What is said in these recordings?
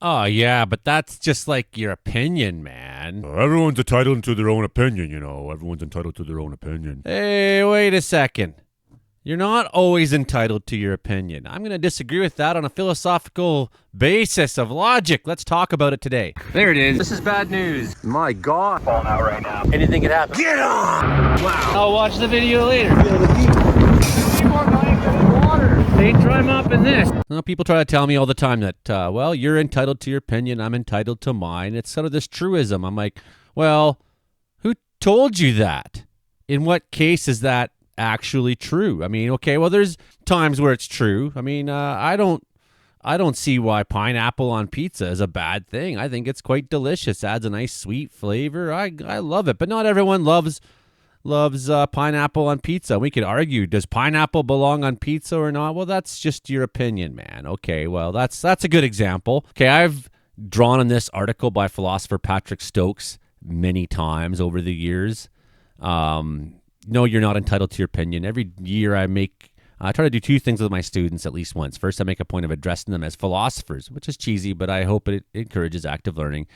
Oh, yeah, but that's just like your opinion, man. Everyone's entitled to their own opinion, you know. Everyone's entitled to their own opinion. Hey, wait a second. You're not always entitled to your opinion. I'm going to disagree with that on a philosophical basis of logic. Let's talk about it today. There it is. This is bad news. My God. Falling out right now. Anything could happen. Get on! Wow. I'll watch the video later. People are dying in water. They try mopping this. Well, people try to tell me all the time that, well, you're entitled to your opinion. I'm entitled to mine. It's sort of this truism. I'm like, well, who told you that? In what case is that actually true? I mean, okay, well, there's times where it's true. I mean, I don't see why pineapple on pizza is a bad thing. I think it's quite delicious. Adds a nice sweet flavor. I love it, but not everyone loves pineapple on pizza. We could argue, does pineapple belong on pizza or not? Well, that's just your opinion, man. Okay, well, that's a good example. Okay, I've drawn on this article by philosopher Patrick Stokes many times over the years. No, you're not entitled to your opinion. Every year I try to do two things with my students at least once. First, I make a point of addressing them as philosophers, which is cheesy, but I hope it encourages active learning.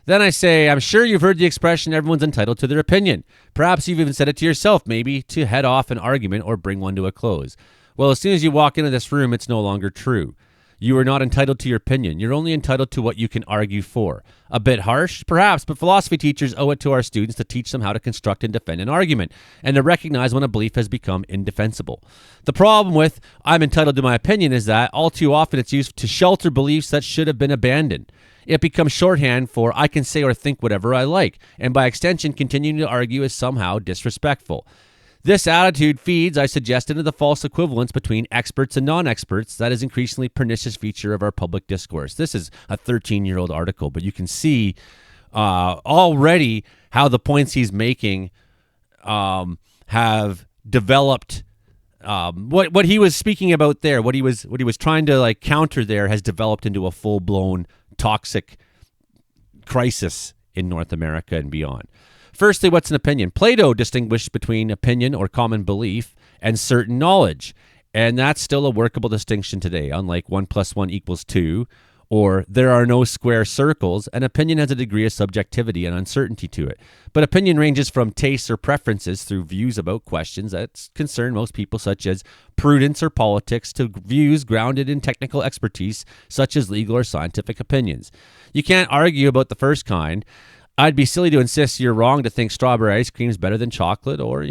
Then I say, I'm sure you've heard the expression, everyone's entitled to their opinion. Perhaps you've even said it to yourself, maybe to head off an argument or bring one to a close. Well, as soon as you walk into this room, it's no longer true. You are not entitled to your opinion. You're only entitled to what you can argue for. A bit harsh, perhaps, but philosophy teachers owe it to our students to teach them how to construct and defend an argument, and to recognize when a belief has become indefensible. The problem with I'm entitled to my opinion is that all too often it's used to shelter beliefs that should have been abandoned. It becomes shorthand for I can say or think whatever I like, and by extension, continuing to argue is somehow disrespectful. This attitude feeds, I suggest, into the false equivalence between experts and non-experts that is increasingly pernicious feature of our public discourse. This is a 13-year-old article, but you can see already how the points he's making have developed. What he was speaking about there, what he was trying to like counter there, has developed into a full-blown toxic crisis in North America and beyond. Firstly, what's an opinion? Plato distinguished between opinion or common belief and certain knowledge, and that's still a workable distinction today. Unlike 1 + 1 = 2, or there are no square circles, an opinion has a degree of subjectivity and uncertainty to it. But opinion ranges from tastes or preferences through views about questions that concern most people, such as prudence or politics, to views grounded in technical expertise, such as legal or scientific opinions. You can't argue about the first kind. I'd be silly to insist you're wrong to think strawberry ice cream is better than chocolate or,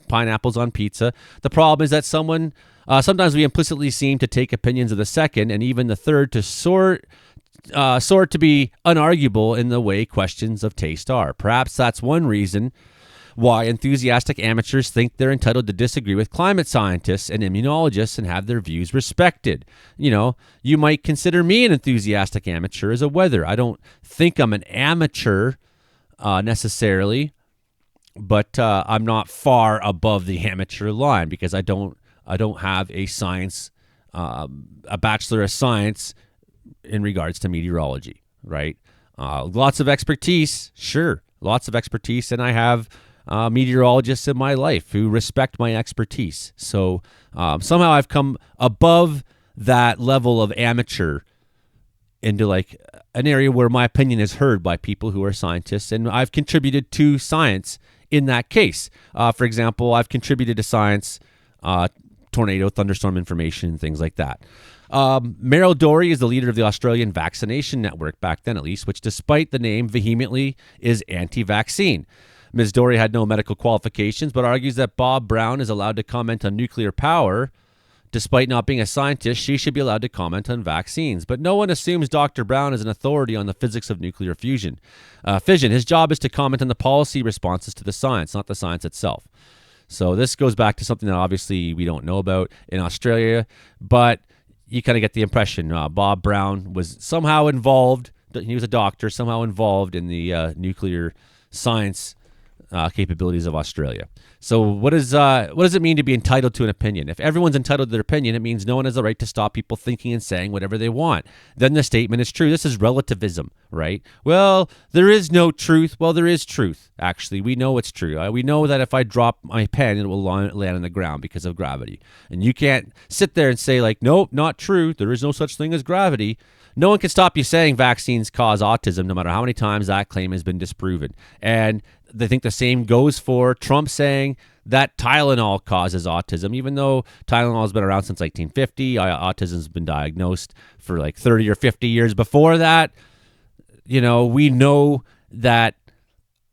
pineapples on pizza. The problem is that sometimes we implicitly seem to take opinions of the second and even the third to sort to be unarguable in the way questions of taste are. Perhaps that's one reason why enthusiastic amateurs think they're entitled to disagree with climate scientists and immunologists and have their views respected. You might consider me an enthusiastic amateur as a weather. I don't think I'm an amateur necessarily, but I'm not far above the amateur line because I don't have a science, a Bachelor of Science in regards to meteorology, right? Lots of expertise, sure, lots of expertise, and I have meteorologists in my life who respect my expertise. So somehow I've come above that level of amateur into like an area where my opinion is heard by people who are scientists, and I've contributed to science in that case. For example, I've contributed to science, tornado, thunderstorm information, things like that. Meryl Dorey is the leader of the Australian Vaccination Network, back then at least, which despite the name vehemently is anti-vaccine. Ms. Dorey had no medical qualifications, but argues that Bob Brown is allowed to comment on nuclear power. Despite not being a scientist, she should be allowed to comment on vaccines. But no one assumes Dr. Brown is an authority on the physics of nuclear fission. His job is to comment on the policy responses to the science, not the science itself. So this goes back to something that obviously we don't know about in Australia, but you kind of get the impression Bob Brown was somehow involved. He was a doctor, somehow involved in the nuclear science capabilities of Australia. So what does it mean to be entitled to an opinion? If everyone's entitled to their opinion, it means no one has the right to stop people thinking and saying whatever they want. Then the statement is true. This is relativism, right? Well, there is no truth. Well, there is truth, actually. We know it's true. We know that if I drop my pen, it will land on the ground because of gravity. And you can't sit there and say, like, nope, not true. There is no such thing as gravity. No one can stop you saying vaccines cause autism, no matter how many times that claim has been disproven. And they think the same goes for Trump saying that Tylenol causes autism, even though Tylenol has been around since 1950. Autism's been diagnosed for like 30 or 50 years before that. You know, we know that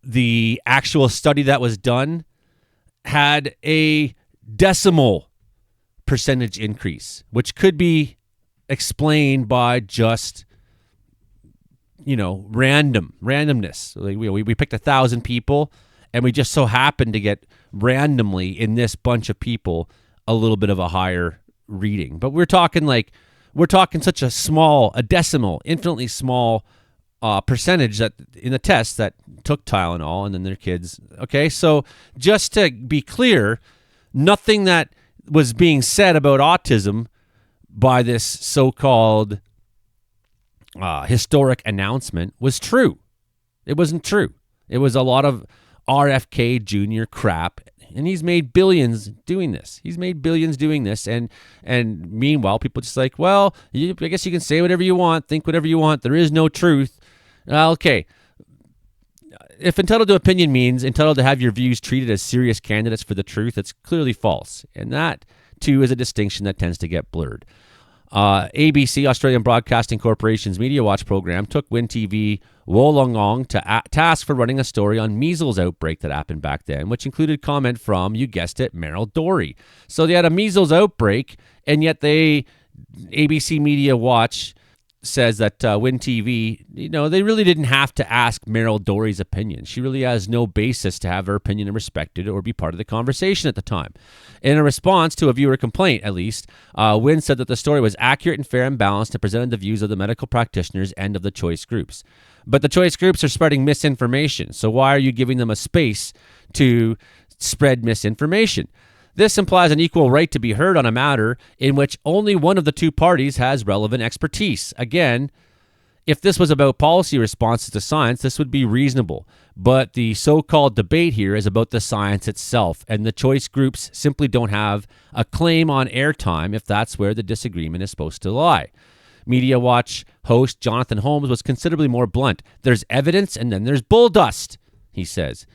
the actual study that was done had a decimal percentage increase, which could be explained by just, you know, randomness. Like we picked 1,000 people, and we just so happened to get randomly in this bunch of people a little bit of a higher reading. But we're talking such a decimal, infinitely small percentage that in the test that took Tylenol and then their kids. Okay, so just to be clear, nothing that was being said about autism by this so-called historic announcement was true. It wasn't true. It was a lot of RFK Jr. crap, and he's made billions doing this. And meanwhile, people just like, well, I guess you can say whatever you want, think whatever you want. There is no truth. Okay. If entitled to opinion means entitled to have your views treated as serious candidates for the truth, it's clearly false. And that, too, is a distinction that tends to get blurred. ABC, Australian Broadcasting Corporation's Media Watch program, took WinTV Wollongong to task for running a story on measles outbreak that happened back then, which included comment from, you guessed it, Meryl Dorey. So they had a measles outbreak, and yet ABC Media Watch says that WinTV, they really didn't have to ask Meryl Dorey's opinion. She really has no basis to have her opinion respected or be part of the conversation at the time. In a response to a viewer complaint, at least, Win said that the story was accurate and fair and balanced and presented the views of the medical practitioners and of the choice groups. But the choice groups are spreading misinformation, so why are you giving them a space to spread misinformation? This implies an equal right to be heard on a matter in which only one of the two parties has relevant expertise. Again, if this was about policy responses to science, this would be reasonable. But the so-called debate here is about the science itself, and the choice groups simply don't have a claim on airtime if that's where the disagreement is supposed to lie. Media Watch host Jonathan Holmes was considerably more blunt. There's evidence and then there's bull dust, he says.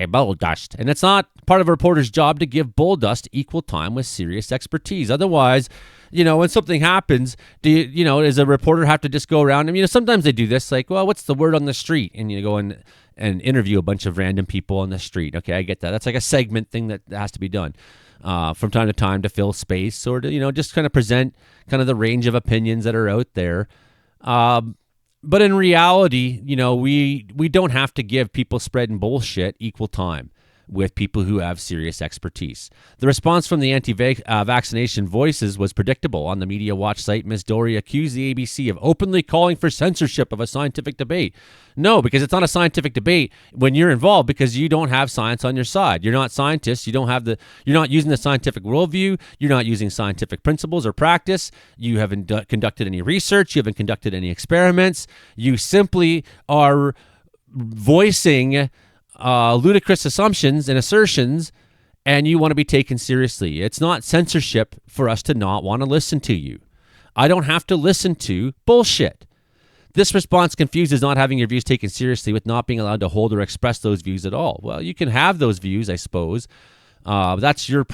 Bull dust. And it's not part of a reporter's job to give bull dust equal time with serious expertise. Otherwise, when something happens, does a reporter have to just go around? Sometimes they do this, like, well, what's the word on the street? And you go and interview a bunch of random people on the street. Okay, I get that. That's like a segment thing that has to be done from time to time to fill space or to, just kind of present kind of the range of opinions that are out there. But in reality, we don't have to give people spreading bullshit equal time with people who have serious expertise. The response from the anti-vaccination voices was predictable. On the Media Watch site, Ms. Dorey accused the ABC of openly calling for censorship of a scientific debate. No, because it's not a scientific debate when you're involved because you don't have science on your side. You're not scientists. You're not using the scientific worldview. You're not using scientific principles or practice. You haven't conducted any research. You haven't conducted any experiments. You simply are voicing ludicrous assumptions and assertions, and you want to be taken seriously. It's not censorship for us to not want to listen to you. I don't have to listen to bullshit. This response confuses not having your views taken seriously with not being allowed to hold or express those views at all. Well, you can have those views, I suppose. That's your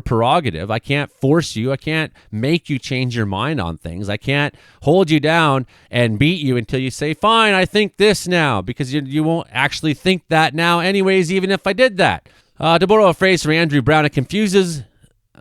prerogative. I can't force you. I can't make you change your mind on things. I can't hold you down and beat you until you say, fine, I think this now, because you won't actually think that now anyways, even if I did that. To borrow a phrase from Andrew Brown, it confuses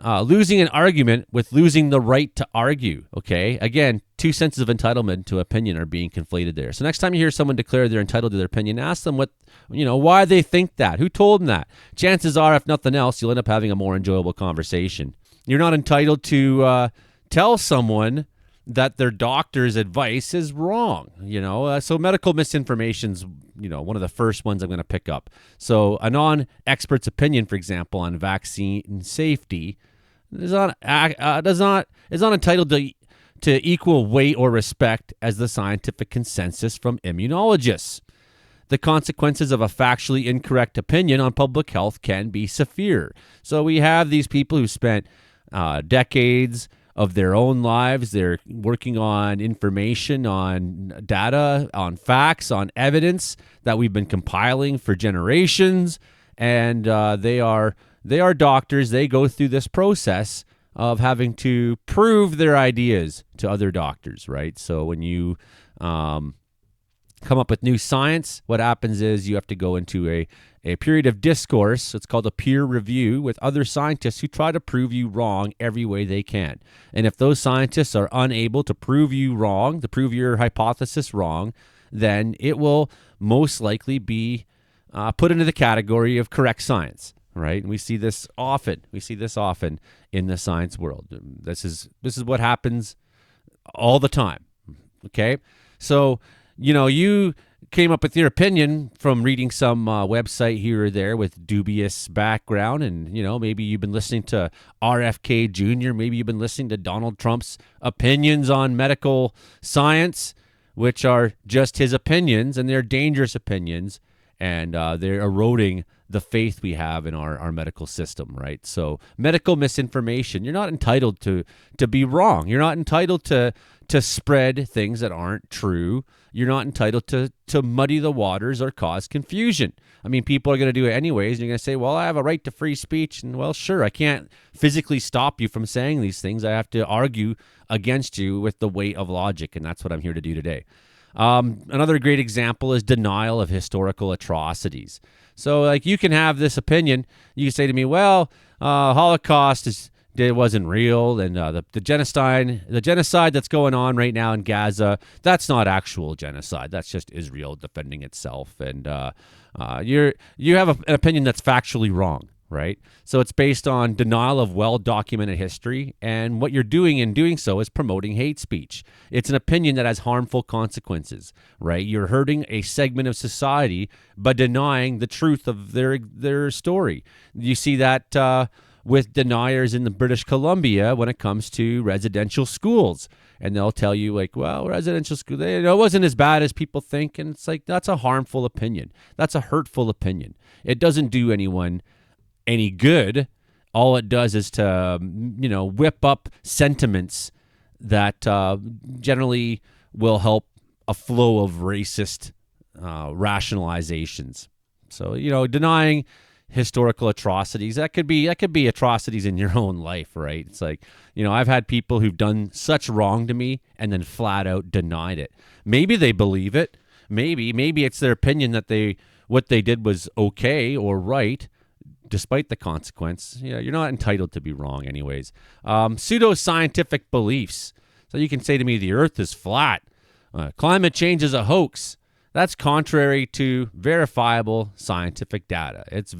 losing an argument with losing the right to argue. Okay? Again, two senses of entitlement to opinion are being conflated there. So next time you hear someone declare they're entitled to their opinion, ask them why they think that. Who told them that? Chances are, if nothing else, you'll end up having a more enjoyable conversation. You're not entitled to tell someone that their doctor's advice is wrong. So medical misinformation's one of the first ones I'm going to pick up. So a non-expert's opinion, for example, on vaccine safety is not entitled to equal weight or respect as the scientific consensus from immunologists. The consequences of a factually incorrect opinion on public health can be severe. So we have these people who spent decades of their own lives. They're working on information, on data, on facts, on evidence that we've been compiling for generations. And they are doctors. They go through this process of having to prove their ideas to other doctors, right? So when you come up with new science, what happens is you have to go into a period of discourse. It's called a peer review with other scientists who try to prove you wrong every way they can. And if those scientists are unable to prove you wrong, to prove your hypothesis wrong, then it will most likely be put into the category of correct science, right? And we see this often. We see this often in the science world. This is what happens all the time. Okay, so you came up with your opinion from reading some website here or there with dubious background, and maybe you've been listening to RFK Jr. Maybe you've been listening to Donald Trump's opinions on medical science, which are just his opinions, and they're dangerous opinions, and they're eroding the faith we have in our medical system, right? So medical misinformation, you're not entitled to be wrong. You're not entitled to spread things that aren't true. You're not entitled to muddy the waters or cause confusion. I mean, people are going to do it anyways, and you're going to say, well, I have a right to free speech, and well, sure, I can't physically stop you from saying these things. I have to argue against you with the weight of logic, and that's what I'm here to do today. Another great example is denial of historical atrocities. So, like, you can have this opinion. You can say to me, well, Holocaust it wasn't real, and the genocide that's going on right now in Gaza, that's not actual genocide. That's just Israel defending itself, and you have an opinion that's factually wrong, right? So it's based on denial of well-documented history, and what you're doing in doing so is promoting hate speech. It's an opinion that has harmful consequences, right? You're hurting a segment of society by denying the truth of their story. You see that with deniers in the British Columbia when it comes to residential schools. And they'll tell you, like, well, residential school, it wasn't as bad as people think. And it's like, that's a harmful opinion. That's a hurtful opinion. It doesn't do anyone any good. All it does is to, whip up sentiments that generally will help a flow of racist rationalizations. So, denying historical atrocities, that could be atrocities in your own life, right? It's like, I've had people who've done such wrong to me and then flat out denied it. Maybe they believe it. Maybe it's their opinion that what they did was okay or right, despite the consequence. You're not entitled to be wrong anyways. Pseudoscientific beliefs. So you can say to me, the earth is flat. Climate change is a hoax. That's contrary to verifiable scientific data. It's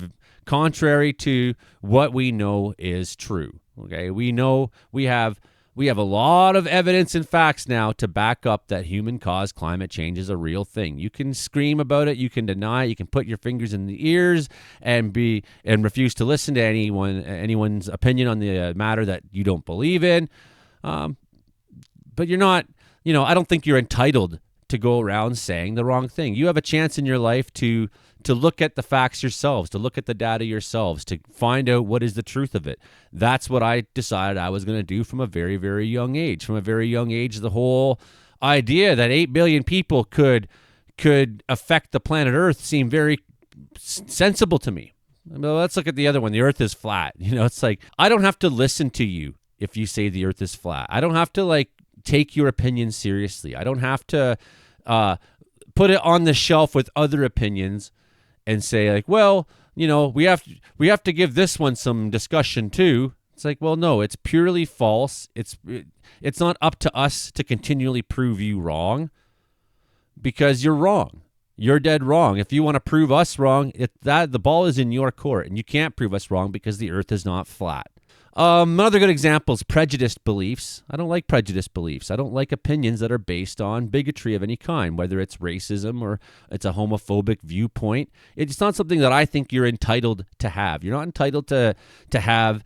contrary to what we know is true. Okay, we know we have a lot of evidence and facts now to back up that human-caused climate change is a real thing. You can scream about it, you can deny it, you can put your fingers in the ears and refuse to listen to anyone's opinion on the matter that you don't believe in. But you're not, I don't think you're entitled to go around saying the wrong thing. You have a chance in your life to look at the facts yourselves, to look at the data yourselves, to find out what is the truth of it. That's what I decided I was going to do from a very, very young age. From a very young age, the whole idea that 8 billion people could affect the planet Earth seemed very sensible to me. Well, let's look at the other one. The Earth is flat. It's like, I don't have to listen to you if you say the Earth is flat. I don't have to take your opinion seriously. I don't have to put it on the shelf with other opinions and say, like, well, we have to give this one some discussion too. It's like, well, no, it's purely false. It's not up to us to continually prove you wrong, because you're wrong. You're dead wrong. If you want to prove us wrong, the ball is in your court, and you can't prove us wrong because the earth is not flat. Another good example is prejudiced beliefs. I don't like prejudiced beliefs. I don't like opinions that are based on bigotry of any kind, whether it's racism or it's a homophobic viewpoint. It's not something that I think you're entitled to have. You're not entitled to have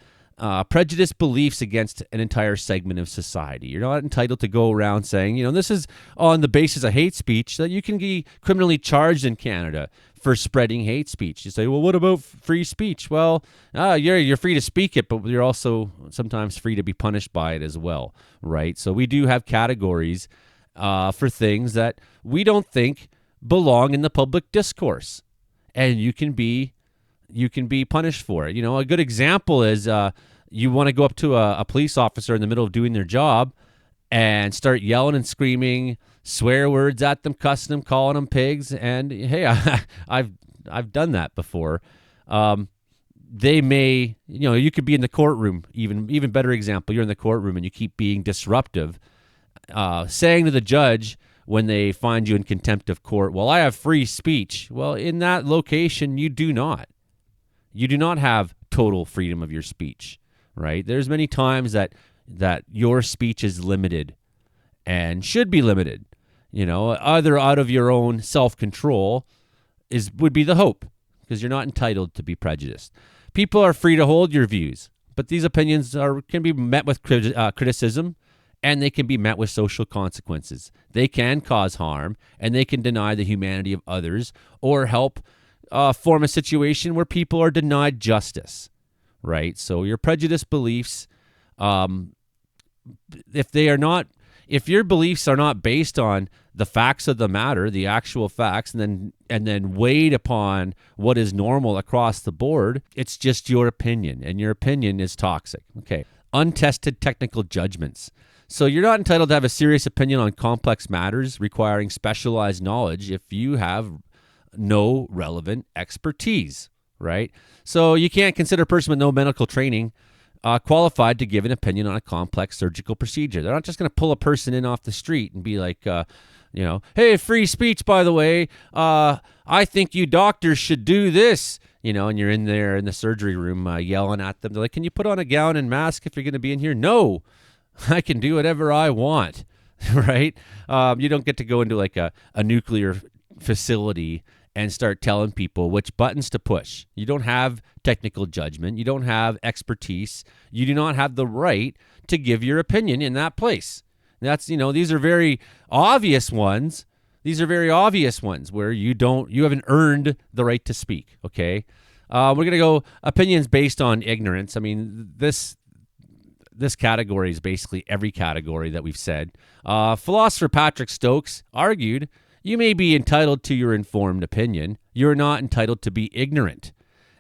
prejudiced beliefs against an entire segment of society. You're not entitled to go around saying, this is on the basis of hate speech, that you can be criminally charged in Canada for spreading hate speech. You say, well, what about free speech? Well, you're free to speak it, but you're also sometimes free to be punished by it as well, right? So we do have categories for things that we don't think belong in the public discourse, and you can be punished for it. A good example is you want to go up to a police officer in the middle of doing their job and start yelling and screaming, swear words at them, cussing them, calling them pigs. And hey, I've done that before. They may, you could be in the courtroom. Even better example, you're in the courtroom and you keep being disruptive, saying to the judge when they find you in contempt of court, well, I have free speech. Well, in that location, you do not. You do not have total freedom of your speech, right? There's many times that your speech is limited and should be limited. Either out of your own self-control would be the hope, because you're not entitled to be prejudiced. People are free to hold your views, but these opinions can be met with criticism, and they can be met with social consequences. They can cause harm, and they can deny the humanity of others or help form a situation where people are denied justice, right? So your prejudiced beliefs, if your beliefs are not based on the facts of the matter, the actual facts, and then weighed upon what is normal across the board, it's just your opinion, and your opinion is toxic. Okay. Untested technical judgments. So you're not entitled to have a serious opinion on complex matters requiring specialized knowledge if you have no relevant expertise, right? So you can't consider a person with no medical training qualified to give an opinion on a complex surgical procedure. They're not just going to pull a person in off the street and be like, hey, free speech, by the way. I think you doctors should do this. And you're in there in the surgery room yelling at them. They're like, can you put on a gown and mask if you're going to be in here? No, I can do whatever I want, right? You don't get to go into like a nuclear facility and start telling people which buttons to push. You don't have technical judgment. You don't have expertise. You do not have the right to give your opinion in that place. That's, these are very obvious ones. These are very obvious ones where you haven't earned the right to speak, okay? We're going to go opinions based on ignorance. I mean, this category is basically every category that we've said. Philosopher Patrick Stokes argued, you may be entitled to your informed opinion. You're not entitled to be ignorant.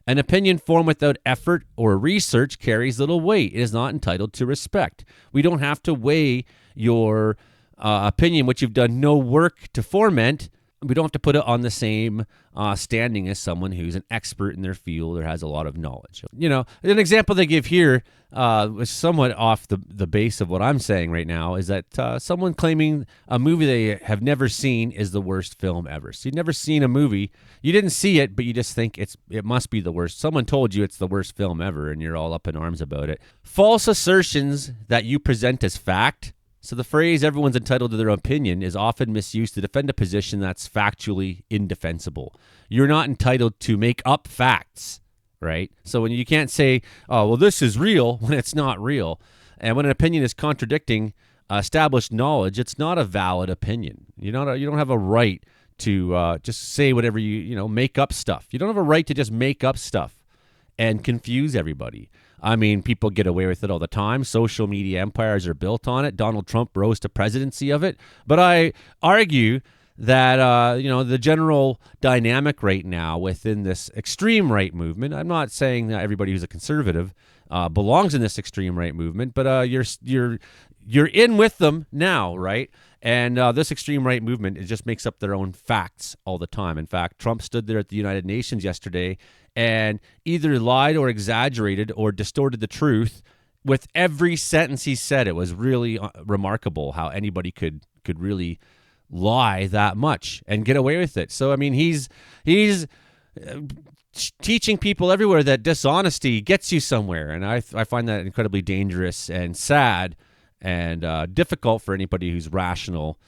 An opinion formed without effort or research carries little weight. It is not entitled to respect. We don't have to weigh your opinion, which you've done no work to foment. We don't have to put it on the same standing as someone who's an expert in their field or has a lot of knowledge. An example they give here is somewhat off the base of what I'm saying right now, is that someone claiming a movie they have never seen is the worst film ever. So you've never seen a movie, you didn't see it, but you just think it must be the worst. Someone told you it's the worst film ever, and you're all up in arms about it. False assertions that you present as fact. So the phrase everyone's entitled to their opinion is often misused to defend a position that's factually indefensible. You're not entitled to make up facts, right? So when you can't say, oh, well, this is real when it's not real. And when an opinion is contradicting established knowledge, it's not a valid opinion. You don't have a right to just say whatever make up stuff. You don't have a right to just make up stuff and confuse everybody. I mean, people get away with it all the time. Social media empires are built on it. Donald Trump rose to presidency of it. But I argue that, the general dynamic right now within this extreme right movement, I'm not saying that everybody who's a conservative belongs in this extreme right movement, but you're in with them now, right? And this extreme right movement, it just makes up their own facts all the time. In fact, Trump stood there at the United Nations yesterday and either lied or exaggerated or distorted the truth with every sentence he said. It was really remarkable how anybody could really lie that much and get away with it. So, I mean, he's teaching people everywhere that dishonesty gets you somewhere. And I find that incredibly dangerous and sad and difficult for anybody who's rational,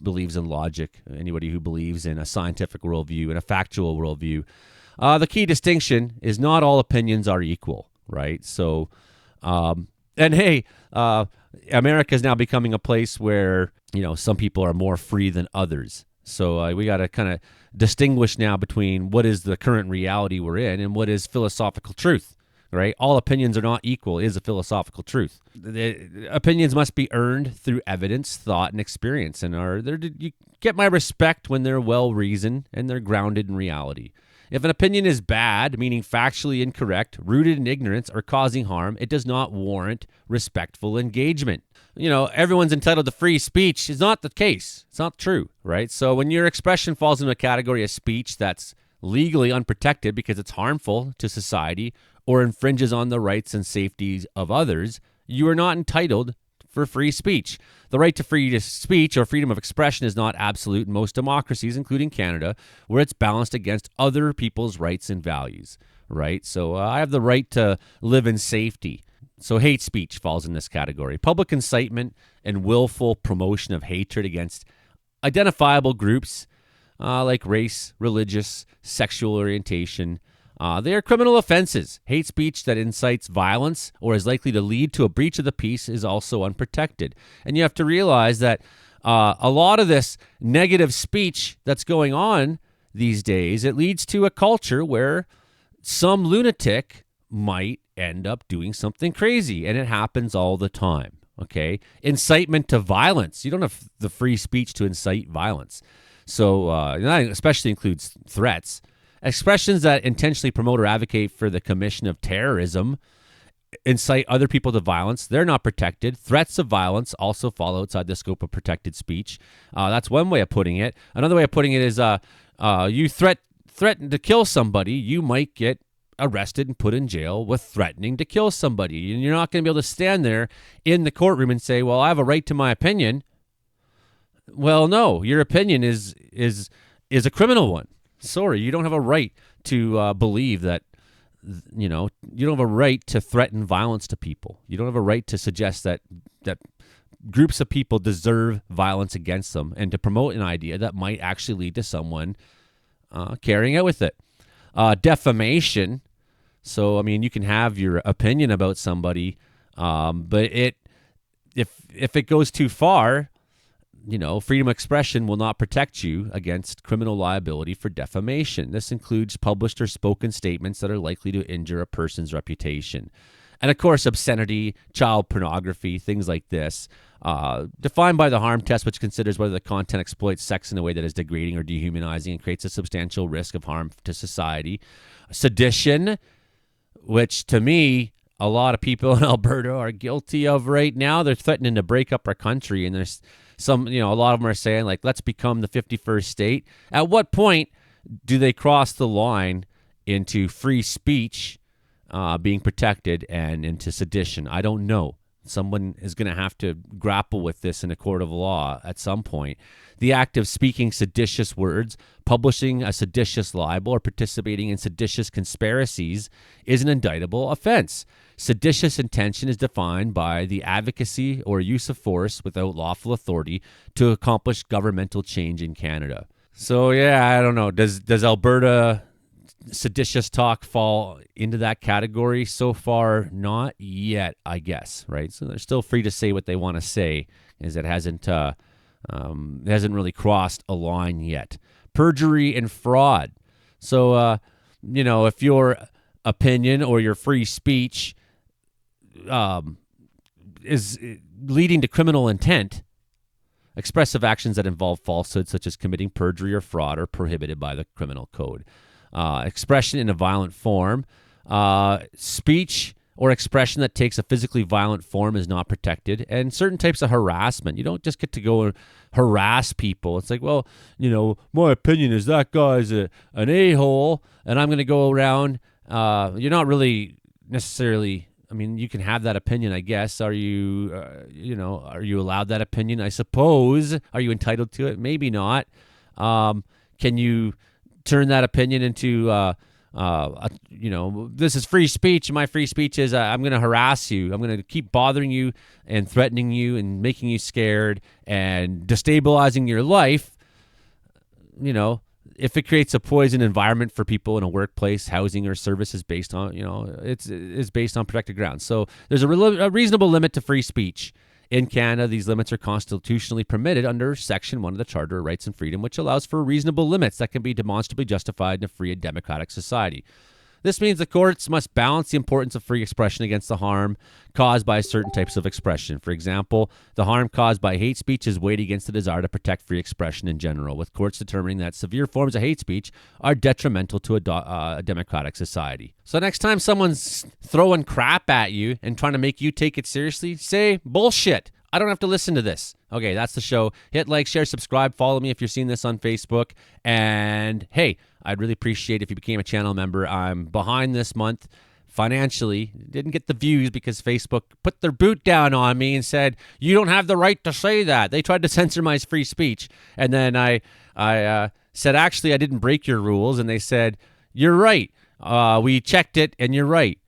believes in logic, anybody who believes in a scientific worldview and a factual worldview. The key distinction is not all opinions are equal, right? So, America is now becoming a place where, some people are more free than others. So we got to kind of distinguish now between what is the current reality we're in and what is philosophical truth, right? All opinions are not equal is a philosophical truth. The opinions must be earned through evidence, thought, and experience, and you get my respect when they're well-reasoned and they're grounded in reality. If an opinion is bad, meaning factually incorrect, rooted in ignorance, or causing harm, it does not warrant respectful engagement. Everyone's entitled to free speech is not the case. It's not true, right? So when your expression falls into a category of speech that's legally unprotected because it's harmful to society or infringes on the rights and safeties of others, you are not entitled for free speech. The right to free speech or freedom of expression is not absolute in most democracies, including Canada, where it's balanced against other people's rights and values, right? So I have the right to live in safety. So hate speech falls in this category. Public incitement and willful promotion of hatred against identifiable groups like race, religious, sexual orientation. They are criminal offenses. Hate speech that incites violence or is likely to lead to a breach of the peace is also unprotected. And you have to realize that a lot of this negative speech that's going on these days, it leads to a culture where some lunatic might end up doing something crazy, and it happens all the time, okay? Incitement to violence. You don't have the free speech to incite violence. So that especially includes threats. Expressions that intentionally promote or advocate for the commission of terrorism incite other people to violence. They're not protected. Threats of violence also fall outside the scope of protected speech. That's one way of putting it. Another way of putting it is you threaten to kill somebody, you might get arrested and put in jail with threatening to kill somebody. And you're not going to be able to stand there in the courtroom and say, well, I have a right to my opinion. Well, no, your opinion is a criminal one. Sorry, you don't have a right to believe that, you don't have a right to threaten violence to people. You don't have a right to suggest that groups of people deserve violence against them and to promote an idea that might actually lead to someone carrying out with it. Defamation. So, you can have your opinion about somebody, but if it goes too far, freedom of expression will not protect you against criminal liability for defamation. This includes published or spoken statements that are likely to injure a person's reputation. And of course, obscenity, child pornography, things like this, defined by the harm test, which considers whether the content exploits sex in a way that is degrading or dehumanizing and creates a substantial risk of harm to society. Sedition, which to me, a lot of people in Alberta are guilty of right now. They're threatening to break up our country, and there's some, a lot of them are saying, like, let's become the 51st state. At what point do they cross the line into free speech being protected and into sedition? I don't know. Someone is going to have to grapple with this in a court of law at some point. The act of speaking seditious words, publishing a seditious libel, or participating in seditious conspiracies is an indictable offense. Seditious intention is defined by the advocacy or use of force without lawful authority to accomplish governmental change in Canada. So, yeah, I don't know. Does Alberta seditious talk fall into that category? So far, not yet, I guess, right? So they're still free to say what they want to say, as it hasn't really crossed a line yet. Perjury and fraud. So, if your opinion or your free speech is leading to criminal intent, expressive actions that involve falsehood, such as committing perjury or fraud, are prohibited by the criminal code. Expression in a violent form. Speech or expression that takes a physically violent form is not protected. And certain types of harassment. You don't just get to go and harass people. It's like, well, my opinion is that guy's an a-hole, and I'm going to go around. You're not really necessarily... you can have that opinion, I guess. Are you, are you allowed that opinion? I suppose. Are you entitled to it? Maybe not. Can you turn that opinion into, this is free speech, and my free speech is I'm going to harass you. I'm going to keep bothering you and threatening you and making you scared and destabilizing your life. If it creates a poison environment for people in a workplace, housing, or service is based on, it's based on protected grounds. So there's a reasonable limit to free speech In Canada, these limits are constitutionally permitted under Section 1 of the Charter of Rights and Freedom, which allows for reasonable limits that can be demonstrably justified in a free and democratic society. This means the courts must balance the importance of free expression against the harm caused by certain types of expression. For example, the harm caused by hate speech is weighed against the desire to protect free expression in general, with courts determining that severe forms of hate speech are detrimental to a democratic society. So next time someone's throwing crap at you and trying to make you take it seriously, say, bullshit. I don't have to listen to this. Okay, that's the show. Hit like, share, subscribe, follow me if you're seeing this on Facebook. And hey, I'd really appreciate if you became a channel member. I'm behind this month financially. Didn't get the views because Facebook put their boot down on me and said, you don't have the right to say that. They tried to censor my free speech. And then I said, actually, I didn't break your rules. And they said, you're right. We checked it and you're right.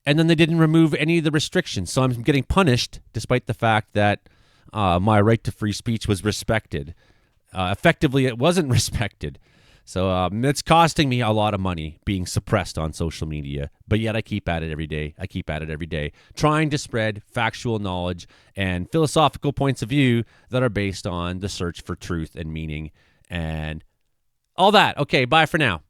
And then they didn't remove any of the restrictions. So I'm getting punished despite the fact that my right to free speech was respected. Effectively, it wasn't respected. So it's costing me a lot of money being suppressed on social media. But yet I keep at it every day. Trying to spread factual knowledge and philosophical points of view that are based on the search for truth and meaning and all that. Okay, bye for now.